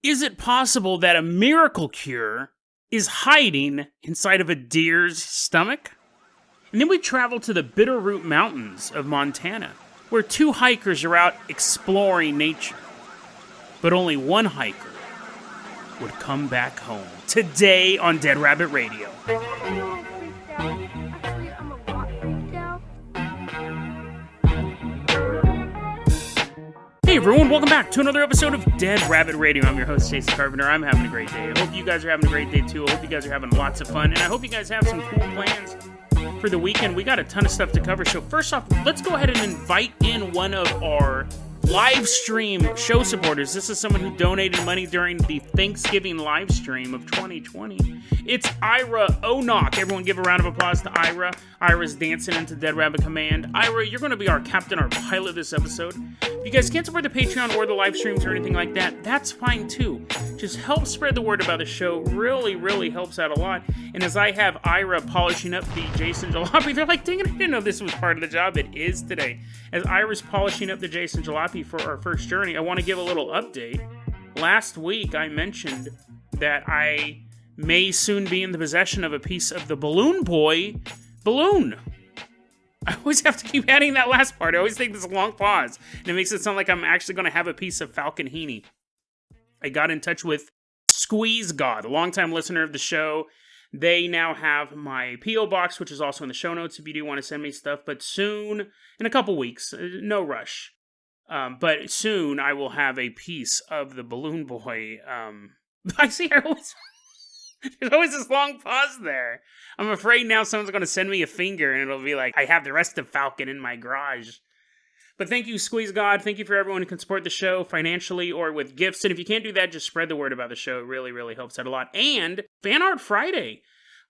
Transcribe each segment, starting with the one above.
Is it possible that a miracle cure is hiding inside of a deer's stomach? And then we travel to the Bitterroot Mountains of Montana, where two hikers are out exploring nature. But only one hiker would come back home. Today on Dead Rabbit Radio. Hey everyone, welcome back to another episode of Dead Rabbit Radio. I'm your host, Jason Carpenter. I'm having a great day. I hope you guys are having a great day too. I hope you guys are having lots of fun. And I hope you guys have some cool plans for the weekend. We got a ton of stuff to cover. So first off, let's go ahead and invite in one of our live stream show supporters. This is someone who donated money during the Thanksgiving live stream of 2020. It's Ira Onock. Everyone give a round of applause to Ira. Ira's dancing into Dead Rabbit Command. Ira, you're going to be our captain, our pilot this episode. If you guys can't support the Patreon or the live streams or anything like that, that's fine too. Just help spread the word about the show. Really helps out a lot. And as I have Ira polishing up the Jason Jalopy, they're like, dang it, I didn't know this was part of the job. It is today. As Ira's polishing up the Jason Jalopy for our first journey, I want to give a little update. Last week, I mentioned that I may soon be in the possession of a piece of the Balloon Boy balloon. I always have to keep adding that last part. I always take this long pause, and it makes it sound like I'm actually going to have a piece of Falcon Heaney. I got in touch with Squeeze God, a longtime listener of the show. They now have my P.O. Box, which is also in the show notes if you do want to send me stuff. But soon, in a couple weeks, no rush. But soon I will have a piece of the Balloon Boy. I see there's always this long pause there. I'm afraid now someone's going to send me a finger and it'll be like, I have the rest of Falcon in my garage. But thank you, Squeeze God. Thank you for everyone who can support the show financially or with gifts. And if you can't do that, just spread the word about the show. It really helps out a lot. And Fan Art Friday.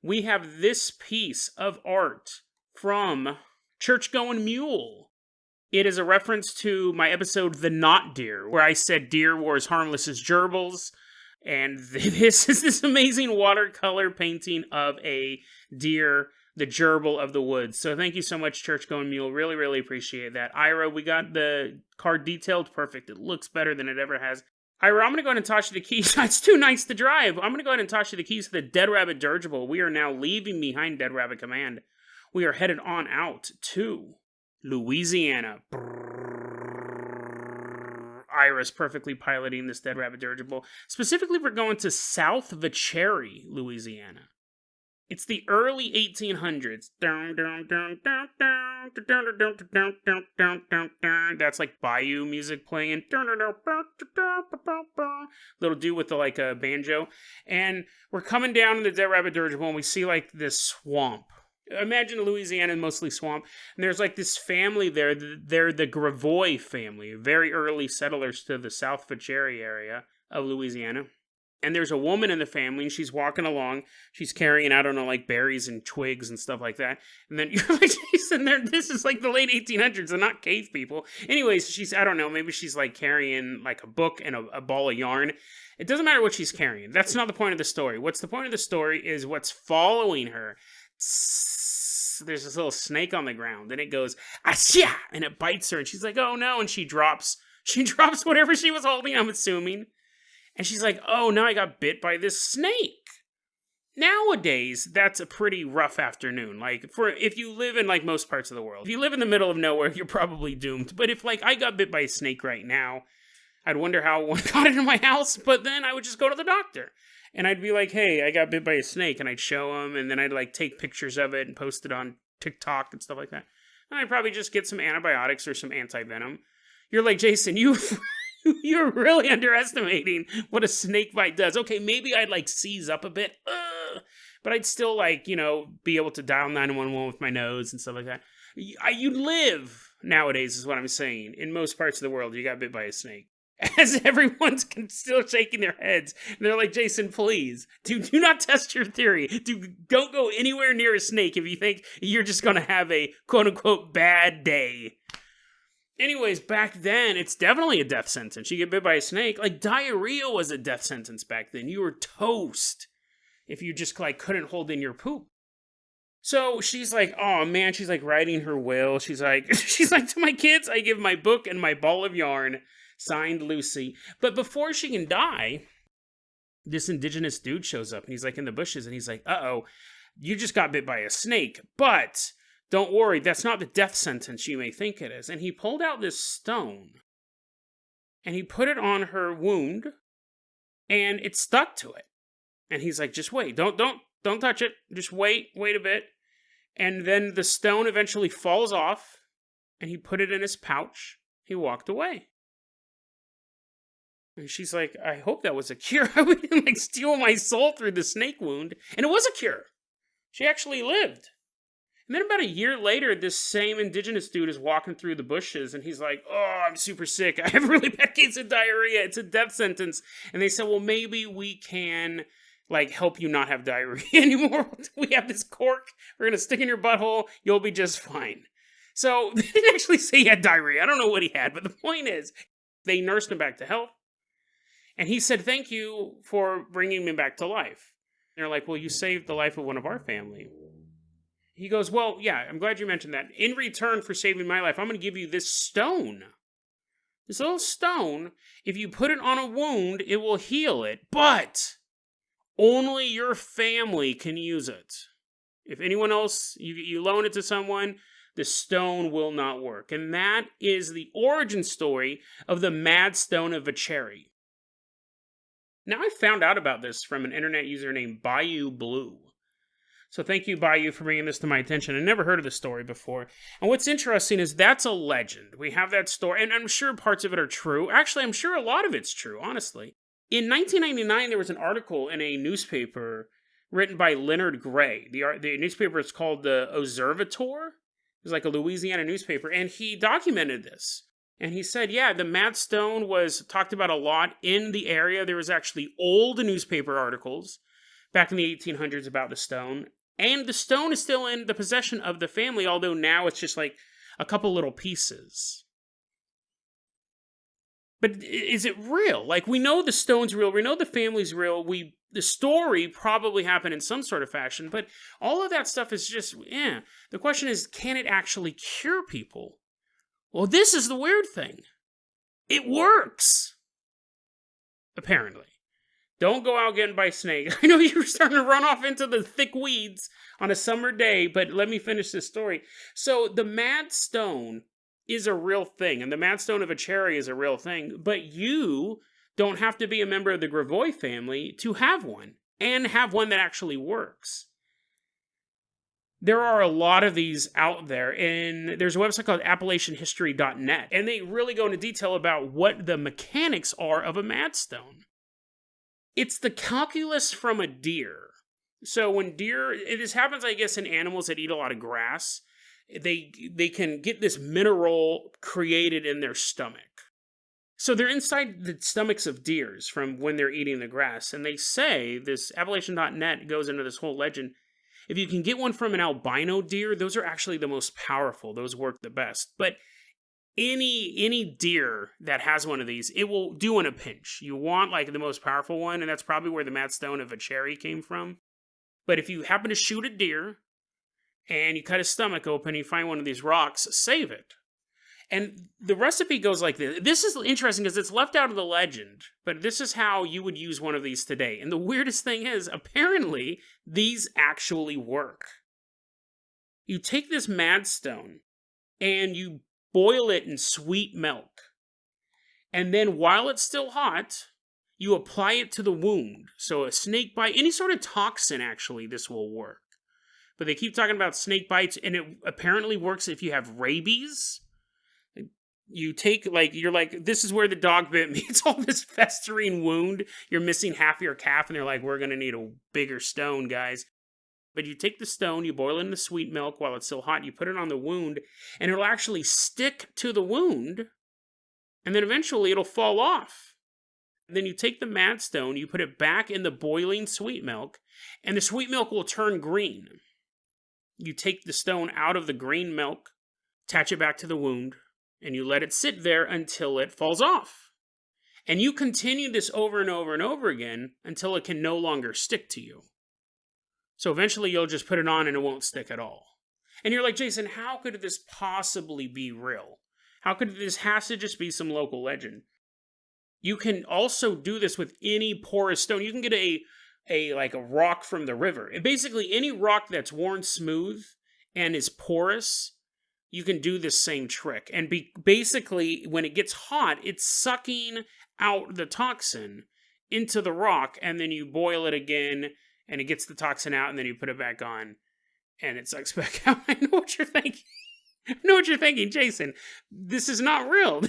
We have this piece of art from Church-Going Mule. It is a reference to my episode, The Not Deer, where I said deer were as harmless as gerbils. And this is this amazing watercolor painting of a deer, the gerbil of the woods. So thank you so much, Church-Going Mule. Really appreciate that. Ira, we got the card detailed perfect. It looks better than it ever has. Ira, I'm going to go ahead and toss you the keys. It's too nice to drive. I'm going to go ahead and toss you the keys to the Dead Rabbit dirigible. We are now leaving behind Dead Rabbit Command. We are headed on out to Louisiana. Ira's perfectly piloting this Dead Rabbit dirigible. Specifically, we're going to South Vacherie, Louisiana. It's the early 1800s. That's like bayou music playing. Little dude with a banjo. And we're coming down in the Dead Rabbit dirigible and we see like this swamp. Imagine Louisiana, mostly swamp. And there's like this family there. They're the Gravois family, very early settlers to the South Vacherie area of Louisiana. And there's a woman in the family, and she's walking along. She's carrying, I don't know, like berries and twigs and stuff like that. And then you're like, Jason, this is like the late 1800s and not cave people. Anyways, I don't know, maybe she's like carrying like a book and a ball of yarn. It doesn't matter what she's carrying. That's not the point of the story. What's the point of the story is what's following her. There's this little snake on the ground, and it goes, "Ashia!" and it bites her, and she's like, "Oh no!" and she drops whatever she was holding, I'm assuming, and she's like, "Oh no, I got bit by this snake." Nowadays, that's a pretty rough afternoon. Like, if you live in like most parts of the world, if you live in the middle of nowhere, you're probably doomed. But if like I got bit by a snake right now, I'd wonder how one got into my house, but then I would just go to the doctor. And I'd be like, hey, I got bit by a snake, and I'd show him, and then I'd like take pictures of it and post it on TikTok and stuff like that. And I'd probably just get some antibiotics or some anti-venom. You're like, Jason, you're really underestimating what a snake bite does. Okay, maybe I'd like seize up a bit, but I'd still like, be able to dial 911 with my nose and stuff like that. You live nowadays is what I'm saying. In most parts of the world, you got bit by a snake. As everyone's still shaking their heads. And they're like, Jason, please, do not test your theory. Don't go anywhere near a snake if you think you're just going to have a quote-unquote bad day. Anyways, back then, it's definitely a death sentence. You get bit by a snake. Like, diarrhea was a death sentence back then. You were toast if you just, like, couldn't hold in your poop. So she's like, oh man, she's like writing her will. She's like, to my kids, I give my book and my ball of yarn, signed Lucy. But before she can die, this indigenous dude shows up, and he's like in the bushes, and he's like, uh-oh, you just got bit by a snake, but don't worry, that's not the death sentence you may think it is. And he pulled out this stone, and he put it on her wound, and it stuck to it. And he's like, just wait, don't touch it, just wait a bit. And then the stone eventually falls off, and he put it in his pouch. He walked away. And she's like, I hope that was a cure. I wouldn't like steal my soul through the snake wound. And it was a cure. She actually lived. And then about a year later, this same indigenous dude is walking through the bushes, and he's like, oh, I'm super sick. I have a really bad case of diarrhea. It's a death sentence. And they said, well, maybe we can like help you not have diarrhea anymore. We have this cork. We're going to stick in your butthole. You'll be just fine. So they didn't actually say he had diarrhea. I don't know what he had, but the point is they nursed him back to health. And he said, thank you for bringing me back to life. They're like, well, you saved the life of one of our family. He goes, well, yeah, I'm glad you mentioned that. In return for saving my life, I'm going to give you this stone. This little stone, if you put it on a wound, it will heal it. But only your family can use it. If anyone else, you loan it to someone, the stone will not work. And that is the origin story of the Mad Stone of Vacherie. Now, I found out about this from an internet user named Bayou Blue. So thank you, Bayou, for bringing this to my attention. I never heard of this story before. And what's interesting is that's a legend. We have that story, and I'm sure parts of it are true. Actually, I'm sure a lot of it's true, honestly. In 1999, there was an article in a newspaper written by Leonard Gray. The newspaper is called the Observateur. It was like a Louisiana newspaper, and he documented this. And he said, yeah, the Mad Stone was talked about a lot in the area. There was actually old newspaper articles back in the 1800s about the stone. And the stone is still in the possession of the family, although now it's just like a couple little pieces. But is it real? Like, we know the stone's real. We know the family's real. The story probably happened in some sort of fashion. But all of that stuff is just, The question is, can it actually cure people? Well, this is the weird thing. It works. Apparently. Don't go out getting by snake. I know you were starting to run off into the thick weeds on a summer day, but let me finish this story. So the Mad Stone is a real thing, and the Mad Stone of Vacherie is a real thing, but you don't have to be a member of the Gravois family to have one, and have one that actually works. There are a lot of these out there, and there's a website called AppalachianHistory.net, and they really go into detail about what the mechanics are of a Mad Stone. It's the calculus from a deer. So when deer, this happens, I guess, in animals that eat a lot of grass, they can get this mineral created in their stomach. So they're inside the stomachs of deers from when they're eating the grass, and they say, this Appalachian.net goes into this whole legend, if you can get one from an albino deer, those are actually the most powerful. Those work the best. But any deer that has one of these, it will do in a pinch. You want like the most powerful one, and that's probably where the Mad Stone of Vacherie came from. But if you happen to shoot a deer, and you cut his stomach open, you find one of these rocks, save it. And the recipe goes like this. This is interesting because it's left out of the legend, but this is how you would use one of these today. And the weirdest thing is, apparently, these actually work. You take this Mad Stone, and you boil it in sweet milk. And then while it's still hot, you apply it to the wound. So a snake bite, any sort of toxin, actually, this will work. But they keep talking about snake bites, and it apparently works if you have rabies. You take, you're like, this is where the dog bit me. It's all this festering wound. You're missing half your calf, and they're like, we're going to need a bigger stone, guys. But you take the stone, you boil it in the sweet milk while it's still hot, you put it on the wound, and it'll actually stick to the wound, and then eventually it'll fall off. And then you take the Mad Stone, you put it back in the boiling sweet milk, and the sweet milk will turn green. You take the stone out of the green milk, attach it back to the wound, and you let it sit there until it falls off. And you continue this over and over and over again until it can no longer stick to you. So eventually you'll just put it on and it won't stick at all. And you're like, Jason, how could this possibly be real? How could this has to just be some local legend? You can also do this with any porous stone. You can get a rock from the river. And basically, any rock that's worn smooth and is porous, you can do this same trick. And basically, when it gets hot, it's sucking out the toxin into the rock, and then you boil it again, and it gets the toxin out, and then you put it back on, and it sucks back out. I know what you're thinking. I know what you're thinking, Jason. This is not real.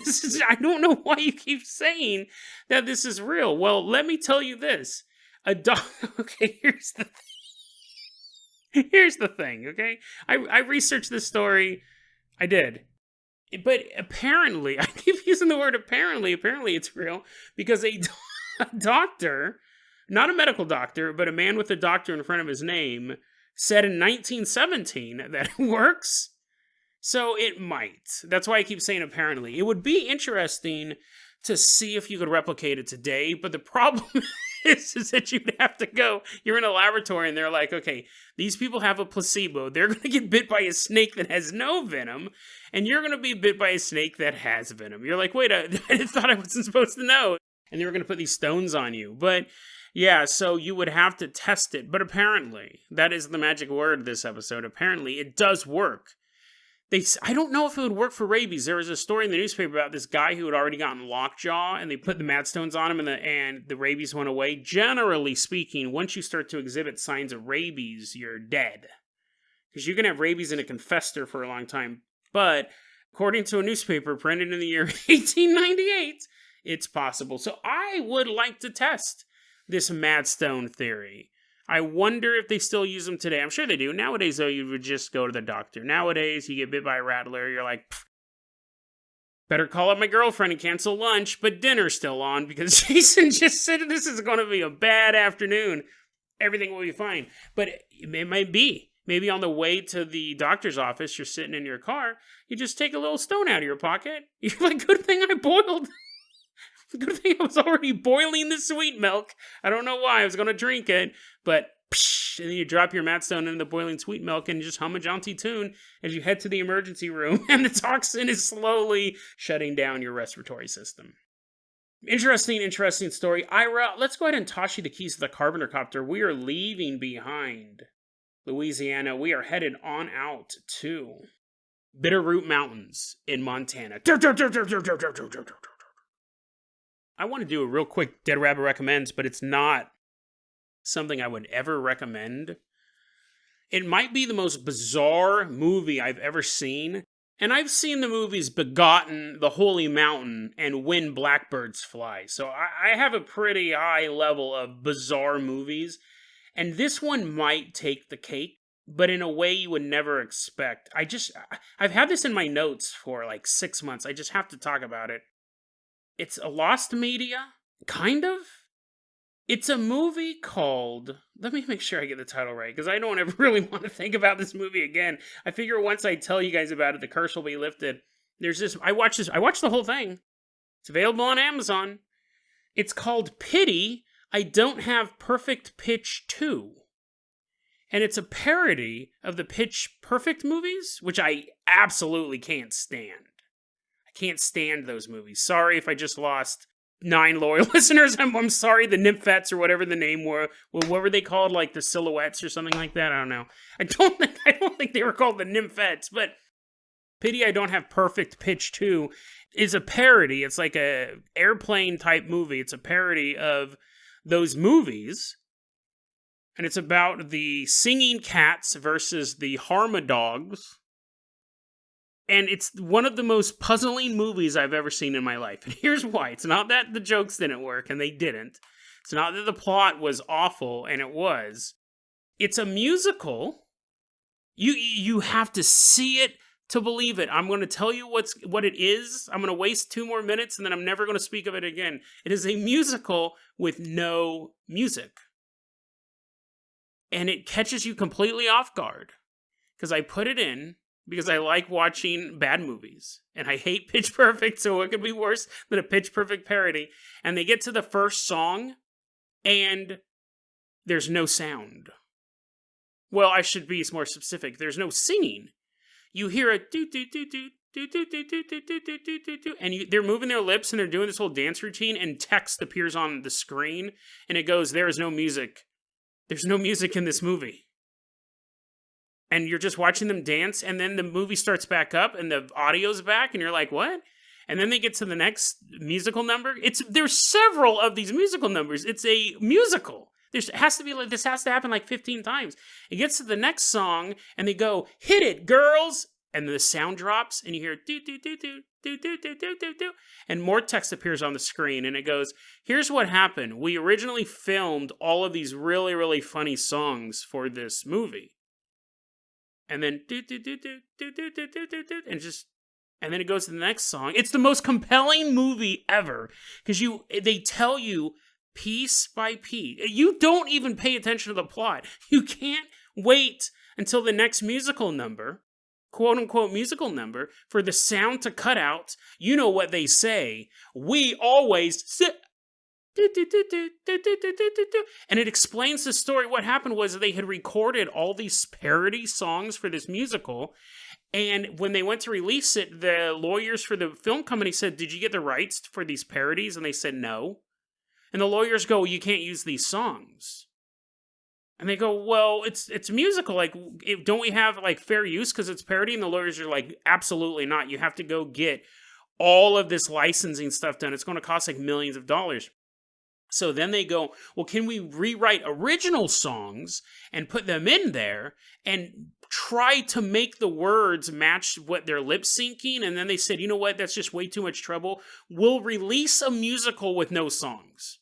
I don't know why you keep saying that this is real. Well, let me tell you this. Okay, here's the thing. Here's the thing, okay? I researched this story. I did. But apparently, I keep using the word apparently. Apparently it's real. Because a doctor, not a medical doctor, but a man with a doctor in front of his name, said in 1917 that it works. So it might. That's why I keep saying apparently. It would be interesting to see if you could replicate it today, but the problem is that you'd have to go, you're in a laboratory and they're like, okay, these people have a placebo. They're going to get bit by a snake that has no venom, and you're going to be bit by a snake that has venom. You're like, wait, I thought I wasn't supposed to know. And they were going to put these stones on you. But yeah, so you would have to test it. But apparently, that is the magic word this episode. Apparently, it does work. I don't know if it would work for rabies. There was a story in the newspaper about this guy who had already gotten lockjaw, and they put the mad stones on him, and the rabies went away. Generally speaking, once you start to exhibit signs of rabies, you're dead. Because you can have rabies and it can fester for a long time. But according to a newspaper printed in the year 1898, it's possible. So I would like to test this mad stone theory. I wonder if they still use them today. I'm sure they do. Nowadays, though, you would just go to the doctor. Nowadays, you get bit by a rattler, you're like, better call up my girlfriend and cancel lunch, but dinner's still on because Jason just said this is going to be a bad afternoon. Everything will be fine. But it might be. Maybe on the way to the doctor's office, you're sitting in your car, you just take a little stone out of your pocket. You're like, good thing I boiled. Good thing I was already boiling the sweet milk. I don't know why I was going to drink it, but and then you drop your mat stone into the boiling sweet milk and just hum a jaunty tune as you head to the emergency room, and the toxin is slowly shutting down your respiratory system. Interesting story. Ira, let's go ahead and toss you the keys to the Carpenter copter. We are leaving behind Louisiana. We are headed on out to Bitterroot Mountains in Montana. I want to do a real quick Dead Rabbit Recommends, but it's not something I would ever recommend. It might be the most bizarre movie I've ever seen, and I've seen the movies Begotten, The Holy Mountain, and When Blackbirds Fly, so I have a pretty high level of bizarre movies, and this one might take the cake, but in a way you would never expect. I've had this in my notes for like 6 months. I just have to talk about it. It's a lost media, kind of. It's a movie called, let me make sure I get the title right, because I don't ever really want to think about this movie again. I figure once I tell you guys about it, the curse will be lifted. I watched the whole thing. It's available on Amazon. It's called Pity, I Don't Have Perfect Pitch 2. And it's a parody of the Pitch Perfect movies, which I absolutely can't stand. Can't stand those movies. Sorry if I just lost 9 loyal listeners. I'm sorry, the Nymphettes or whatever the name were. Well, what were they called? Like the Silhouettes or something like that? I don't know. I don't think they were called the Nymphettes, but Pity I Don't Have Perfect Pitch 2 is a parody. It's like a airplane type movie. It's a parody of those movies. And it's about the singing cats versus the Harmadogs. And it's one of the most puzzling movies I've ever seen in my life. And here's why. It's not that the jokes didn't work, and they didn't. It's not that the plot was awful, and it was. It's a musical. You have to see it to believe it. I'm going to tell you what it is. I'm going to waste 2 more minutes, and then I'm never going to speak of it again. It is a musical with no music. And it catches you completely off guard. Because I put it in. Because I like watching bad movies. And I hate Pitch Perfect, so it could be worse than a Pitch Perfect parody. And they get to the first song, and there's no sound. Well, I should be more specific. There's no singing. You hear a doot, doot, doot, doot, And they're moving their lips and they're doing this whole dance routine, and text appears on the screen, and it goes, "There is no music. There's no music in this movie." And you're just watching them dance, and then the movie starts back up, and the audio's back, and you're like, what? And then they get to the next musical number. There's several of these musical numbers. It's a musical. This has to happen like 15 times. It gets to the next song, and they go, "Hit it, girls!" And the sound drops, and you hear do do do do do do do do do do, and more text appears on the screen, and it goes, "Here's what happened. We originally filmed all of these really, really funny songs for this movie." And then do do do do do do do do do do, and then it goes to the next song. It's the most compelling movie ever, because they tell you piece by piece. You don't even pay attention to the plot. You can't wait until the next musical number, quote unquote musical number, for the sound to cut out. You know what they say. "We always sit." And it explains the story. What happened was they had recorded all these parody songs for this musical, and when they went to release it, the lawyers for the film company said, "Did you get the rights for these parodies?" And they said no. And the lawyers go, "You can't use these songs." And they go, "Well, it's a musical. Like, don't we have like fair use because it's parody?" And the lawyers are like, "Absolutely not. You have to go get all of this licensing stuff done. It's going to cost like millions of dollars." So then they go, "Well, can we rewrite original songs and put them in there and try to make the words match what they're lip syncing?" And then they said, "You know what? That's just way too much trouble. We'll release a musical with no songs."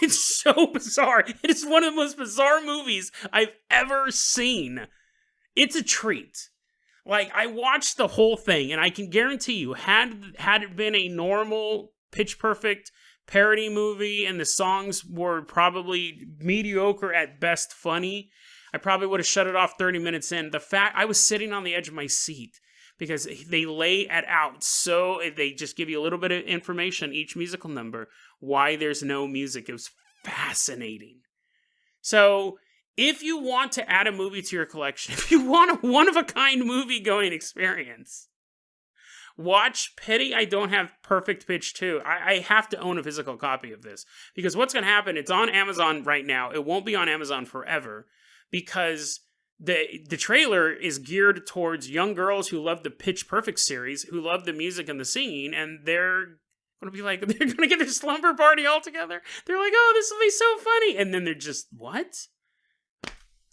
It's so bizarre. It is one of the most bizarre movies I've ever seen. It's a treat. Like, I watched the whole thing, and I can guarantee you, had it been a normal Pitch Perfect parody movie and the songs were probably mediocre at best funny, I probably would have shut it off 30 minutes in. The fact I was sitting on the edge of my seat because they lay it out, so they just give you a little bit of information each musical number why there's no music. It was fascinating. So if you want to add a movie to your collection, if you want a one-of-a-kind movie-going experience, watch Pity I Don't Have Perfect Pitch 2. I have to own a physical copy of this, because what's going to happen, it's on Amazon right now. It won't be on Amazon forever, because the trailer is geared towards young girls who love the Pitch Perfect series, who love the music and the singing, and they're going to be like, they're going to get their slumber party all together. They're like, "Oh, this will be so funny." And then they're just, what?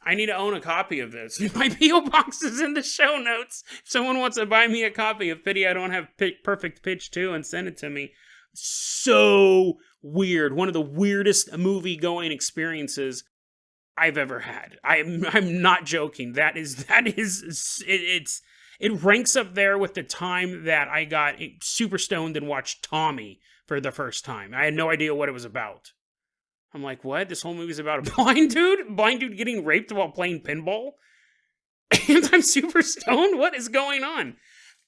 I need to own a copy of this. My P.O. box is in the show notes. If someone wants to buy me a copy of Pity I Don't Have Perfect Pitch 2 and send it to me. So weird. One of the weirdest movie-going experiences I've ever had. I'm not joking. It ranks up there with the time that I got super stoned and watched Tommy for the first time. I had no idea what it was about. I'm like, what? This whole movie's about a blind dude getting raped while playing pinball? And I'm super stoned? What is going on?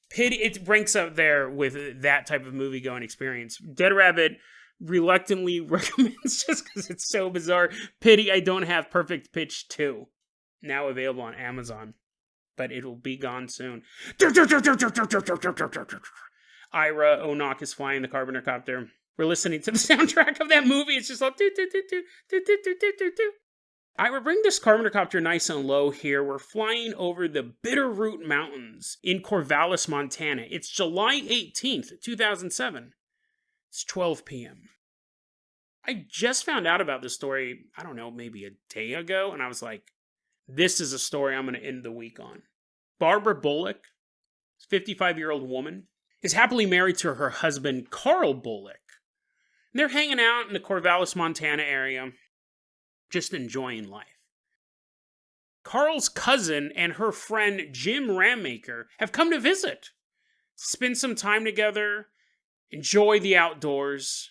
Pity, it ranks up there with that type of movie-going experience. Dead Rabbit reluctantly recommends, just because it's so bizarre, Pity I Don't Have Perfect Pitch 2. Now available on Amazon. But it'll be gone soon. Ira Onock is flying the Carpenter copter. We're listening to the soundtrack of that movie. It's just like do do do do do do do do do do. I will bring this Carpenter copter nice and low here. We're flying over the Bitterroot Mountains in Corvallis, Montana. It's July 18th, 2007. It's 12 p.m. I just found out about this story, I don't know, maybe a day ago, and I was like, this is a story I'm going to end the week on. Barbara Bolick, 55-year-old woman, is happily married to her husband, Carl Bolick. And they're hanging out in the Corvallis, Montana area, just enjoying life. Carl's cousin and her friend, Jim Rammaker, have come to visit. Spend some time together, enjoy the outdoors,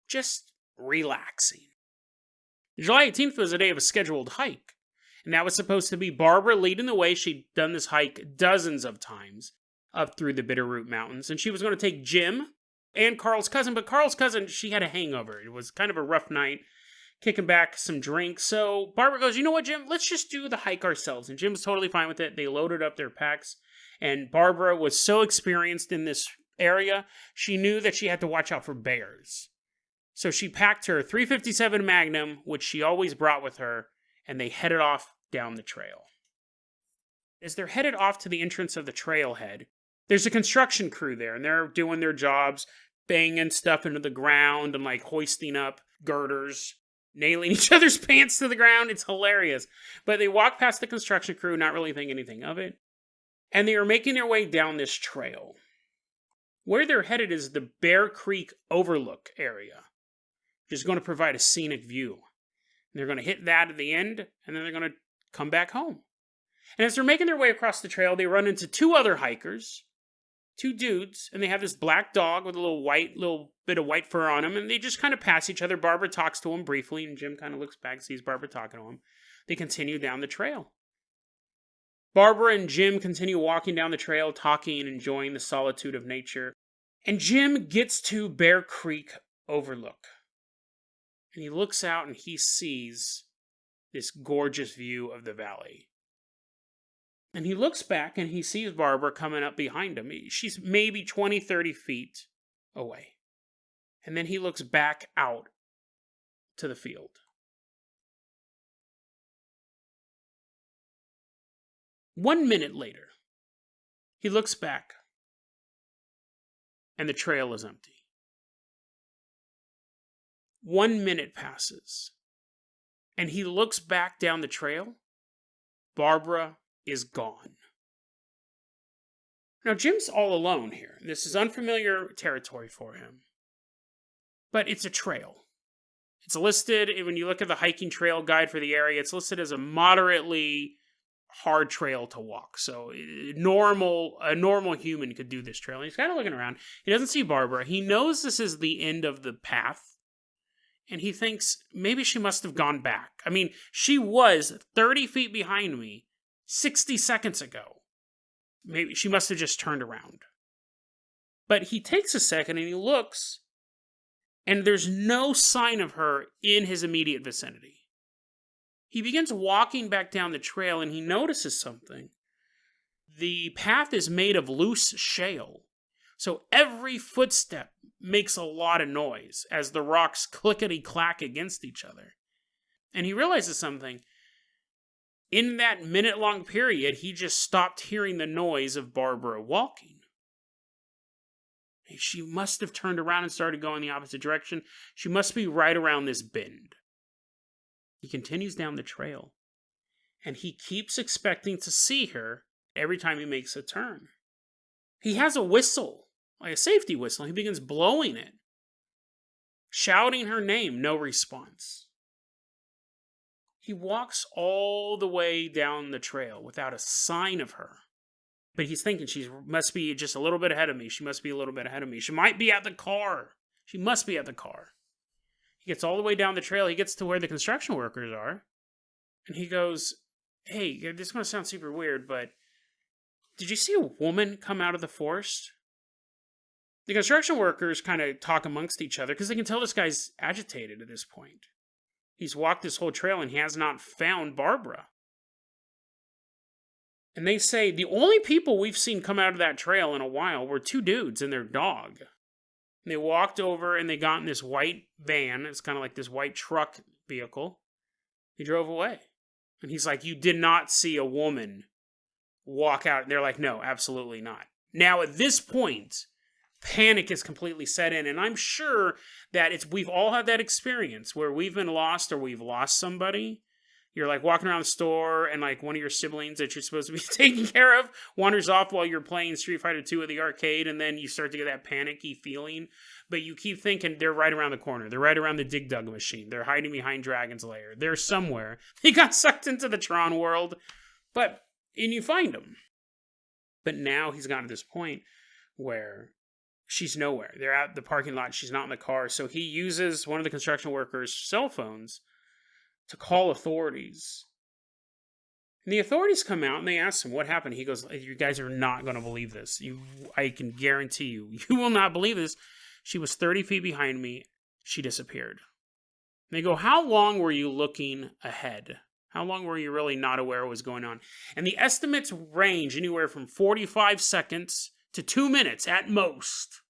just relaxing. July 18th was a day of a scheduled hike. And that was supposed to be Barbara leading the way. She'd done this hike dozens of times up through the Bitterroot Mountains. And she was going to take Jim and Carl's cousin. But Carl's cousin, she had a hangover. It was kind of a rough night. kicking back some drinks. So Barbara goes, you know what, Jim? Let's just do the hike ourselves. And Jim's totally fine with it. They loaded up their packs. And Barbara was so experienced in this area, she knew that she had to watch out for bears. So she packed her .357 Magnum, which she always brought with her, and they headed off down the trail. As they're headed off to the entrance of the trailhead, there's a construction crew there, and they're doing their jobs, banging stuff into the ground and like hoisting up girders, nailing each other's pants to the ground. It's hilarious. But they walk past the construction crew, not really thinking anything of it. And they are making their way down this trail. Where they're headed is the Bear Creek Overlook area, which is going to provide a scenic view. And they're going to hit that at the end, and then they're going to come back home. And as they're making their way across the trail, they run into two other hikers, two dudes, and they have this black dog with a little bit of white fur on him, and they just kind of pass each other. Barbara talks to him briefly, and Jim kind of looks back, sees Barbara talking to him. They continue down the trail. Barbara and Jim continue walking down the trail, talking and enjoying the solitude of nature. And Jim gets to Bear Creek Overlook. And he looks out and he sees this gorgeous view of the valley. And he looks back and he sees Barbara coming up behind him. She's maybe 20, 30 feet away. And then he looks back out to the field. One minute later, he looks back, and the trail is empty. 1 minute passes, and he looks back down the trail. Barbara is gone. Now, Jim's all alone here. This is unfamiliar territory for him. But it's a trail. It's listed, when you look at the hiking trail guide for the area, it's listed as a moderately hard trail to walk. So a normal human could do this trail. And he's kind of looking around. He doesn't see Barbara. He knows this is the end of the path. And he thinks maybe she must have gone back. I mean, she was 30 feet behind me 60 seconds ago. Maybe she must have just turned around. But he takes a second and he looks, and there's no sign of her in his immediate vicinity. He begins walking back down the trail and he notices something. The path is made of loose shale. So every footstep makes a lot of noise as the rocks clickety-clack against each other. And he realizes something. In that minute-long period, he just stopped hearing the noise of Barbara walking. She must have turned around and started going the opposite direction. She must be right around this bend. He continues down the trail, and he keeps expecting to see her every time he makes a turn. He has a whistle, like a safety whistle. He begins blowing it, shouting her name, no response. He walks all the way down the trail without a sign of her. But he's thinking she must be just a little bit ahead of me. She must be a little bit ahead of me. She might be at the car. She must be at the car. He gets all the way down the trail. He gets to where the construction workers are. And he goes, hey, this is going to sound super weird, but did you see a woman come out of the forest? The construction workers kind of talk amongst each other because they can tell this guy's agitated at this point. He's walked this whole trail and he has not found Barbara. And they say the only people we've seen come out of that trail in a while were two dudes and their dog. And they walked over and they got in this white van. It's kind of like this white truck vehicle. He drove away. And he's like, you did not see a woman walk out. And they're like, no, absolutely not. Now, at this point, panic is completely set in. And I'm sure that we've all had that experience where we've been lost or we've lost somebody. You're like walking around the store and like one of your siblings that you're supposed to be taking care of wanders off while you're playing Street Fighter 2 at the arcade, and then you start to get that panicky feeling. But you keep thinking they're right around the corner. They're right around the Dig Dug machine. They're hiding behind Dragon's Lair. They're somewhere. They got sucked into the Tron world. And you find them. But now he's gotten to this point where she's nowhere. They're at the parking lot. She's not in the car. So he uses one of the construction workers' cell phones to call authorities. And the authorities come out and they ask him what happened. He goes, you guys are not going to believe this. I can guarantee you will not believe this. She was 30 feet behind me. She disappeared. They go, how long were you looking ahead? How long were you really not aware what was going on? And the estimates range anywhere from 45 seconds to 2 minutes at most.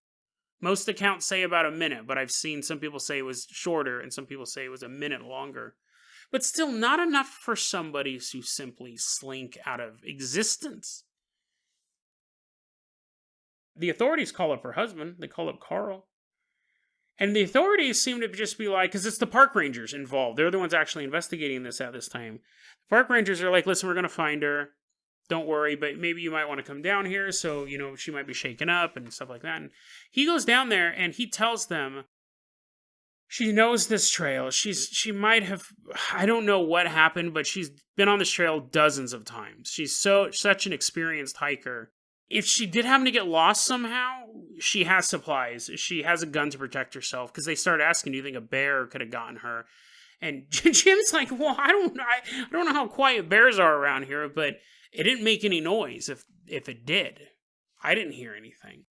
Most accounts say about a minute, but I've seen some people say it was shorter and some people say it was a minute longer. But still not enough for somebody to simply slink out of existence. The authorities call up her husband. They call up Carl. And the authorities seem to just be like, because it's the park rangers involved. They're the ones actually investigating this at this time. The park rangers are like, listen, we're going to find her. Don't worry, but maybe you might want to come down here. So, she might be shaken up and stuff like that. And he goes down there and he tells them she knows this trail. She might have, I don't know what happened, but she's been on this trail dozens of times. She's such an experienced hiker. If she did happen to get lost somehow, she has supplies. She has a gun to protect herself, because they start asking, do you think a bear could have gotten her? And Jim's like, well, I don't know how quiet bears are around here, but it didn't make any noise if it did. I didn't hear anything.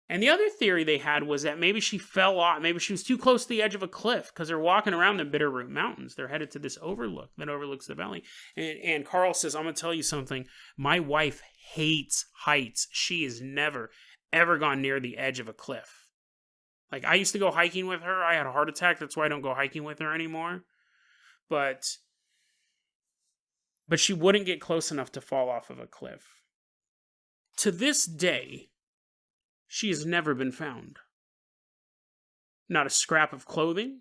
And the other theory they had was that maybe she fell off. Maybe she was too close to the edge of a cliff, because they're walking around the Bitterroot Mountains. They're headed to this overlook that overlooks the valley. And Carl says, I'm going to tell you something. My wife hates heights. She has never, ever gone near the edge of a cliff. Like, I used to go hiking with her. I had a heart attack. That's why I don't go hiking with her anymore. But she wouldn't get close enough to fall off of a cliff. To this day, she has never been found. Not a scrap of clothing,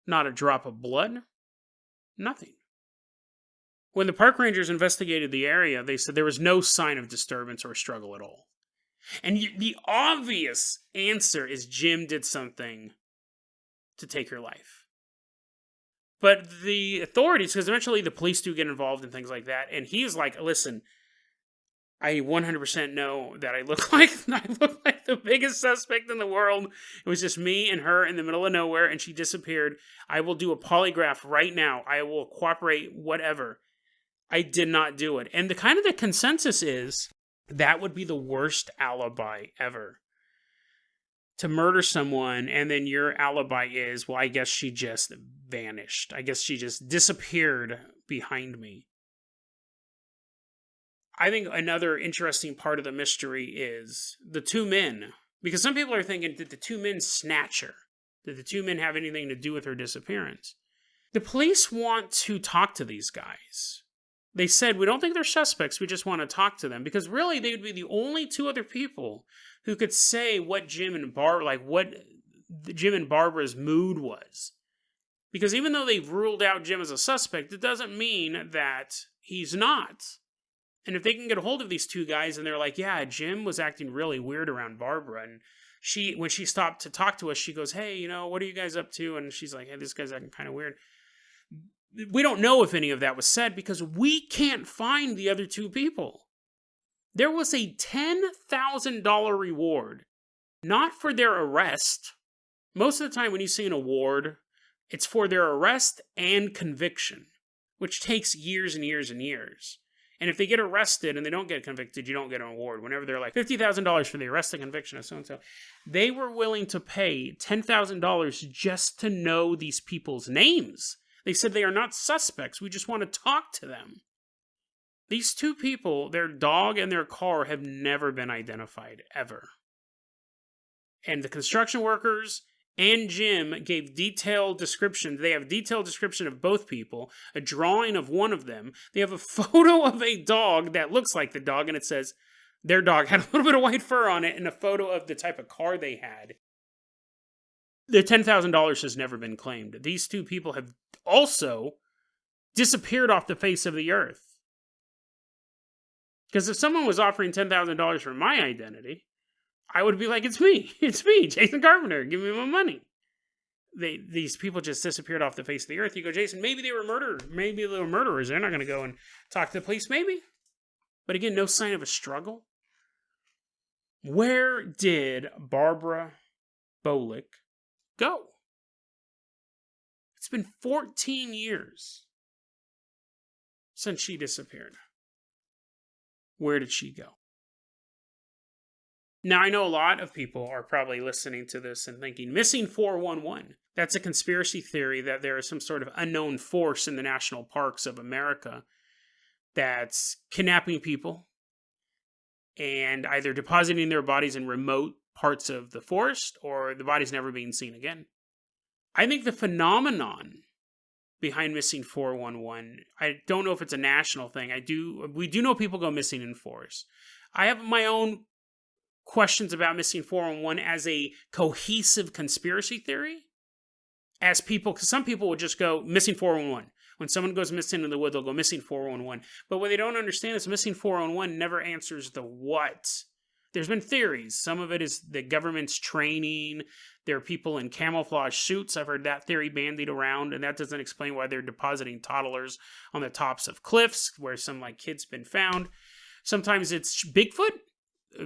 not a drop of blood, nothing. When the park rangers investigated the area, they said there was no sign of disturbance or struggle at all. And the obvious answer is Jim did something to take her life. But the authorities, because eventually the police do get involved in things like that, and he's like, listen, I 100% know that I look like the biggest suspect in the world. It was just me and her in the middle of nowhere, and she disappeared. I will do a polygraph right now. I will cooperate, whatever. I did not do it. And the consensus is that would be the worst alibi ever. To murder someone, and then your alibi is, well, I guess she just vanished. I guess she just disappeared behind me. I think another interesting part of the mystery is the two men. Because some people are thinking, did the two men snatch her? Did the two men have anything to do with her disappearance? The police want to talk to these guys. They said, we don't think they're suspects, we just want to talk to them. Because really, they would be the only two other people who could say what Jim and Barbara's mood was. Because even though they've ruled out Jim as a suspect, it doesn't mean that he's not. And if they can get a hold of these two guys and they're like, yeah, Jim was acting really weird around Barbara. And when she stopped to talk to us, she goes, hey, what are you guys up to? And she's like, hey, this guy's acting kind of weird. We don't know if any of that was said because we can't find the other two people. There was a $10,000 reward, not for their arrest. Most of the time when you see an award, it's for their arrest and conviction, which takes years and years and years. And if they get arrested and they don't get convicted, you don't get an award. Whenever they're like $50,000 for the arrest and conviction of so-and-so, they were willing to pay $10,000 just to know these people's names. They said they are not suspects. We just want to talk to them. These two people, their dog and their car, have never been identified, ever. And the construction workers and Jim gave detailed descriptions. They have a detailed description of both people, a drawing of one of them. They have a photo of a dog that looks like the dog, and it says their dog had a little bit of white fur on it, and a photo of the type of car they had. The $10,000 has never been claimed. These two people have also disappeared off the face of the earth. Because if someone was offering $10,000 for my identity, I would be like, it's me, Jason Carpenter, give me my money. These people just disappeared off the face of the earth. You go, Jason, maybe they were murderers. They're not going to go and talk to the police, maybe. But again, no sign of a struggle. Where did Barbara Bolick go? It's been 14 years since she disappeared. Where did she go? Now, I know a lot of people are probably listening to this and thinking, missing 411. That's a conspiracy theory that there is some sort of unknown force in the national parks of America that's kidnapping people and either depositing their bodies in remote parts of the forest or the bodies never being seen again. I think the phenomenon behind missing 411, I don't know if it's a national thing. We do know people go missing in forests. I have my own questions about missing 411 as a cohesive conspiracy theory. As people, because some people would just go missing 411. When someone goes missing in the wood, they'll go missing 411. But what they don't understand is missing 411 never answers the what. There's been theories. Some of it is the government's training. There are people in camouflage suits. I've heard that theory bandied around, and that doesn't explain why they're depositing toddlers on the tops of cliffs where some kid's been found. Sometimes it's Bigfoot.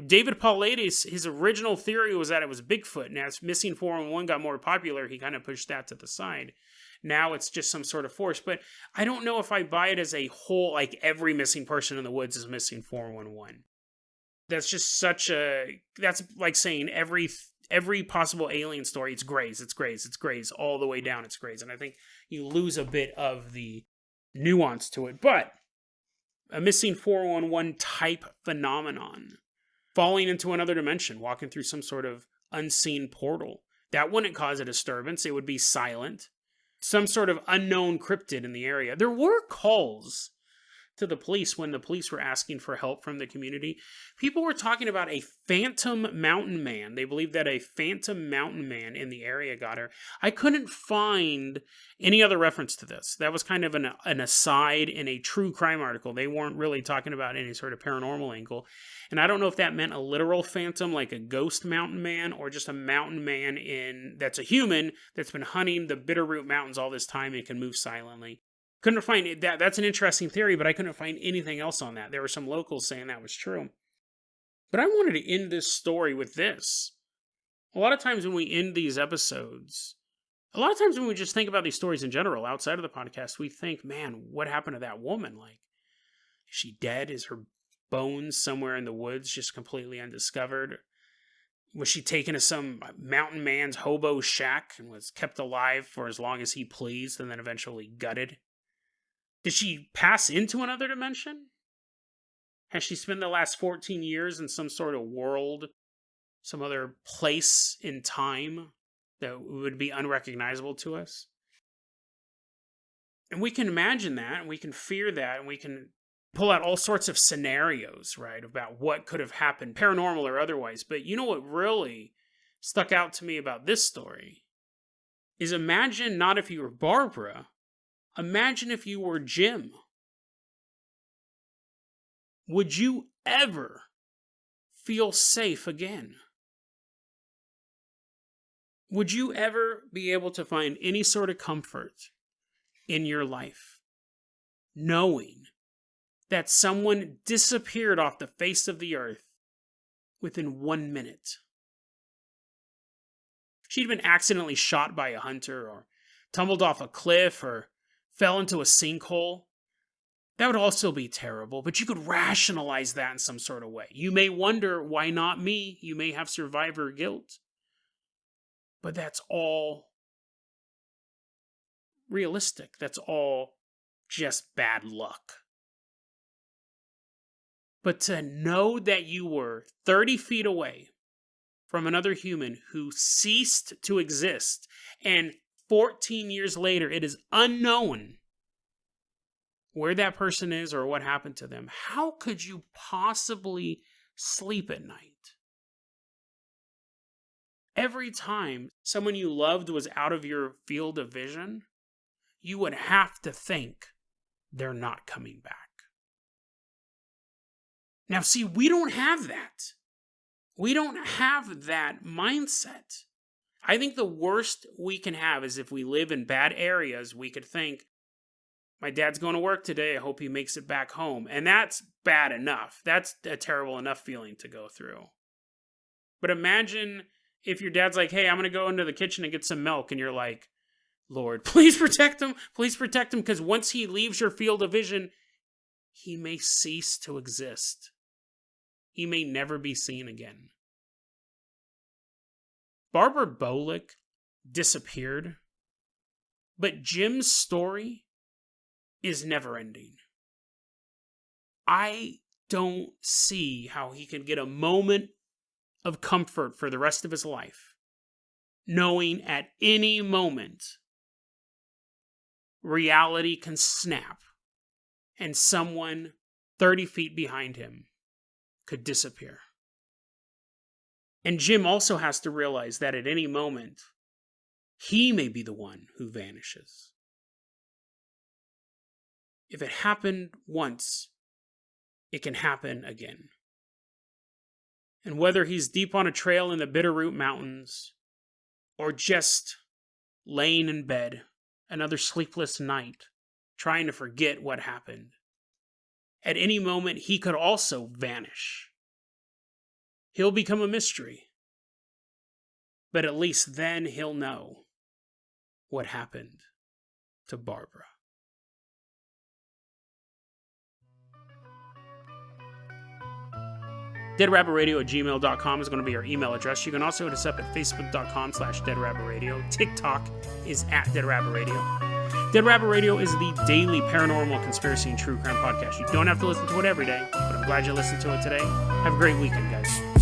David Paulides, his original theory was that it was Bigfoot, and as missing 411 got more popular, he kind of pushed that to the side. Now it's just some sort of force, but I don't know if I buy it as a whole, like every missing person in the woods is missing 411. That's just that's like saying every possible alien story, it's Greys, all the way down, it's Greys. And I think you lose a bit of the nuance to it. But a missing 411 type phenomenon, falling into another dimension, walking through some sort of unseen portal, that wouldn't cause a disturbance. It would be silent. Some sort of unknown cryptid in the area. There were calls to the police when the police were asking for help from the community. People were talking about a phantom mountain man. They believed that a phantom mountain man in the area got her. I couldn't find any other reference to this. That was kind of an aside in a true crime article. They weren't really talking about any sort of paranormal angle. And I don't know if that meant a literal phantom, like a ghost mountain man, or just a mountain man that's a human that's been hunting the Bitterroot Mountains all this time and can move silently. Couldn't find it. That's an interesting theory, but I couldn't find anything else on that. There were some locals saying that was true. But I wanted to end this story with this. A lot of times when we end these episodes, a lot of times when we just think about these stories in general, outside of the podcast, we think, man, what happened to that woman? Like, is she dead? Is her bones somewhere in the woods just completely undiscovered? Was she taken to some mountain man's hobo shack and was kept alive for as long as he pleased and then eventually gutted? Did she pass into another dimension? Has she spent the last 14 years in some sort of world, some other place in time that would be unrecognizable to us? And we can imagine that, and we can fear that, and we can pull out all sorts of scenarios, right, about what could have happened, paranormal or otherwise. But you know what really stuck out to me about this story is imagine not if you were Barbara, imagine if you were Jim. Would you ever feel safe again? Would you ever be able to find any sort of comfort in your life knowing that someone disappeared off the face of the earth within 1 minute? She'd been accidentally shot by a hunter or tumbled off a cliff or fell into a sinkhole. That would also be terrible, but you could rationalize that in some sort of way. You may wonder, why not me? You may have survivor guilt. But that's all realistic. That's all just bad luck. But to know that you were 30 feet away from another human who ceased to exist, and 14 years later, it is unknown where that person is or what happened to them. How could you possibly sleep at night? Every time someone you loved was out of your field of vision, you would have to think they're not coming back. Now, see, we don't have that. We don't have that mindset. I think the worst we can have is if we live in bad areas, we could think, my dad's going to work today, I hope he makes it back home. And that's bad enough. That's a terrible enough feeling to go through. But imagine if your dad's like, hey, I'm going to go into the kitchen and get some milk, and you're like, Lord, please protect him, because once he leaves your field of vision, he may cease to exist. He may never be seen again. Barbara Bolick disappeared. But Jim's story is never ending. I don't see how he can get a moment of comfort for the rest of his life, knowing at any moment reality can snap and someone 30 feet behind him could disappear. And Jim also has to realize that at any moment, he may be the one who vanishes. If it happened once, it can happen again. And whether he's deep on a trail in the Bitterroot Mountains, or just laying in bed, another sleepless night, trying to forget what happened, at any moment he could also vanish. He'll become a mystery. But at least then he'll know what happened to Barbara. DeadRabbitRadio@gmail.com is going to be our email address. You can also hit us up at Facebook.com/DeadRabbitRadio. TikTok is at DeadRabbitRadio. Dead Rabbit Radio is the daily paranormal, conspiracy, and true crime podcast. You don't have to listen to it every day, but I'm glad you listened to it today. Have a great weekend, guys.